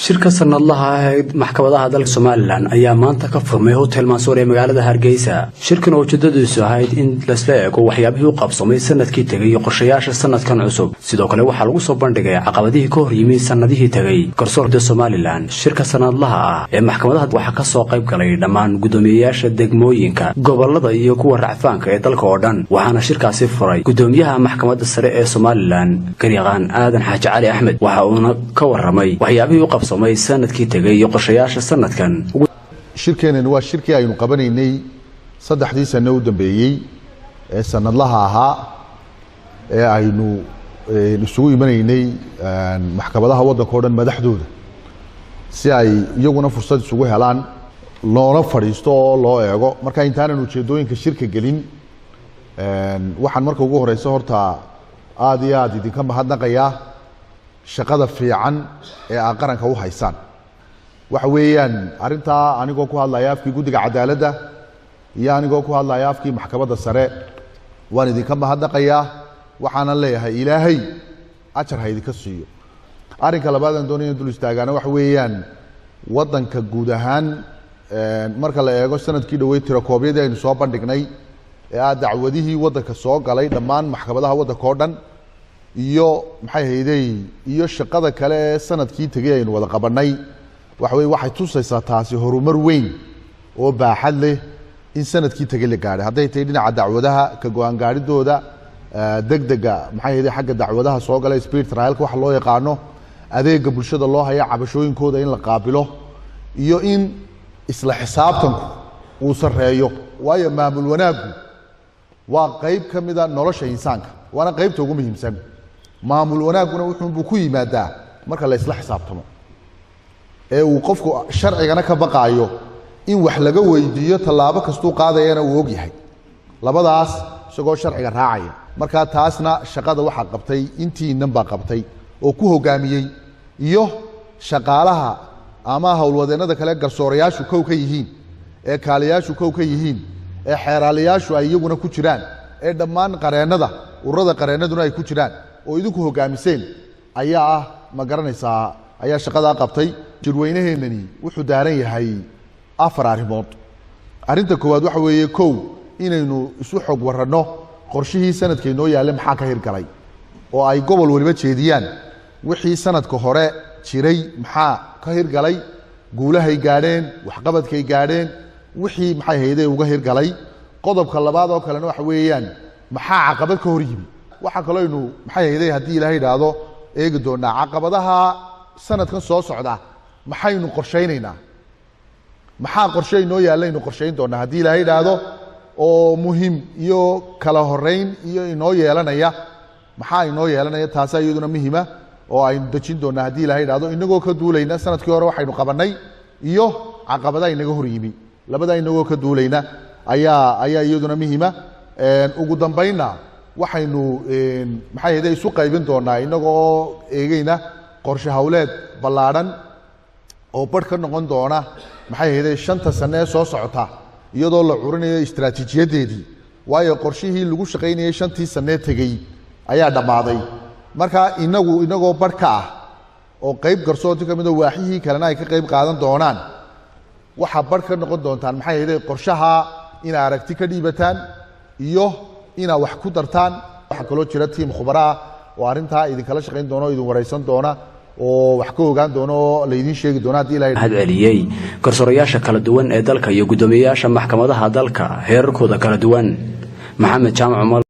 shirka sanadlaha ah ee maxkamadaha dalka Somaliland ayaa maanta ka furmay hotel Mansour ee magaalada Hargeysa. Shirkan oo ujedadisa ahayd in la isla eego waxyaabihii uu qabsamay sanadkii tagay iyo qorshayaasha sanadkan cusub. Sidoo kale waxaa lagu soo bandhigay caqabadihii ka hor yimid sanadihii tagay garsorka Somaliland. Shirka sanadlaha ah ee maxkamadaha waxaa ka soo qayb galay dhammaan guddoomiyayaasha degmooyinka, gobolada iyo kuwa racfaanka ee dalka oo dhan. Waxaana shirkaasi furay Gidomiyaha maxkamadda sare ee Somaliland, Garyaqaan Aadan Xaaji Cali Axmed. Waxa uu ka warramay waxyaabihii qabsamay sanadkii tagay iyo qorshayaasha sanadkan. shirkeenan waa shirkii aynu qabanaynay 3 sano u dambeeyay ee sanadlaha ahaa ee aynu isugu imanaynay maxkamadaha waddanka oo dhan madaxdooda si ay iyaguna fursad isugu helaan loona fadhiisto oo loo eego marka intaanan ujeedooyinka shirka gelin waxaan marka ugu horeysa horta aad iyo aad idinka mahadnaqayaa shaqada fiican ee qaranka u haysaan. waxa weeyaan arinta anigoo ku hadlaya afkii guddiga cadaaladda iyo anigoo ku hadlaya afkii maxkamadda sare waan idinka mahadnaqayaa waxaana leeyahay ilaahay ajar ha idinka siiyo. arinka labaad aan doonayo dul istaagana waxa weeyaan waddanka guud ahaan marka la eego sanadkii dhaweey tirakoobyadii aynu soo bandhignay ee dacwadihii waddanka soo galay dhammaan maxkamadaha waddanka oo dhan iyo maxay hayday iyo shaqada kale ee sanadkii tagay aynu wada qabanay waxay tusaysaa taasi horumar weyn oo baaxad leh in sanadkii tagay la gaaray hadday tahay dhinaca dacwadaha ka go'aan gaaridooda degdega maxay hayday xagga dacwadaha soo galay speed trial wax loo yaqaano adeega bulshada loo haya cabashooyinkooda in la qaabilo iyo in isla xisaabtanku uu sareeyo waayo maamul wanaagu waa qayb kamid ah nolosha insaanka waana qaybta ugu muhiimsan. maamul wanaaguna wuxuu ku yimaadaa marka la isla xisaabtamo ee uu qofku sharcigana ka baqaayo in wax laga weydiiyo talaabo kastuu qaadayana uu og yahay labadaas isagoo sharciga raacaya. marka taasna shaqada waxa qabtay intii nanba qabtay oo ku hogaamiyay iyo shaqaalaha ama hawlwadeennada kale garsoorayaashu kow ka yihiin ee kaaliyaashu kow ka yihiin ee xeeraalayaashu ay iyaguna ku jiraan ee dhammaan qareennada ururada qareennaduna ay ku jiraan oo idinku hogaamiseen ayaa ma garanaysaa ayaa shaqada qabtay. jirweynaheenani wuxuu daaran yahay 4 arrimood. arinta koowaad waxa weeye kow inaynu isu xog warano qorshihii sanadkii noo yaalay maxaa ka hirgalay oo ay gobol waliba jeediyaan wixii sanadka hore jiray maxaa ka hirgalay guulahay gaadheen waxqabadkay gaadheen wixii maxay hayday uga hirgalay. qodobka labaad oo kalena waxa weeyaan maxaa caqabad ka hor yimi waxa kale inuu maxay hayday hadii ilaahay yiraahdo eegi doonaa caqabadaha sanadkan soo socda maxaynu qorsheynaynaa maxaa qorsheynoo yaalaynu qorsheyn doonaa hadii ilaahay yiraahdo oo muhiim iyo kala horeyn iyo inoo yeelanaya maxaa inoo yeelanaya taas ayaduna muhiima oo aynu dajin doonaa hadii ilaahay yiraahdo inagoo ka duulayna sanadkii hore waxaynu qabanay iyo caqabadaha inaga hor yimi labada inagoo ka duulayna ayaa iyaduna muhiima. ugu dambayna waxaynu maxay hayday isu qaybin doonaa inagoo eegayna qorshe hawleed ballaaran oo badh ka noqon doona maxay hayday 5 sano ee soo socota iyadoo la curinayo istiraatiijiyadeedii waayo qorshihii lagu shaqeynayay 5 sano tagay ayaa dhamaaday. marka inagoo badh ka ah oo qayb garsoorti kamid ah waaxihii kalena ay ka qayb qaadan doonaan waxa badh ka noqon doontaan maxay hayday qorshaha in aragti ka dhiibataan iyo ina wax ku dartaan. waxa kale oo jira team khubara oo arinta idin kala shaqeyn doono idin wareysan doona oo wax ka ogaan doono la idin sheegi doona hadii ilaahay hadceliyay garsoorayaasha kala duwan ee dalka iyo guddoomiyayaasha maxkamadaha dalka heerarkooda kala duwan. Maxamed Jaamac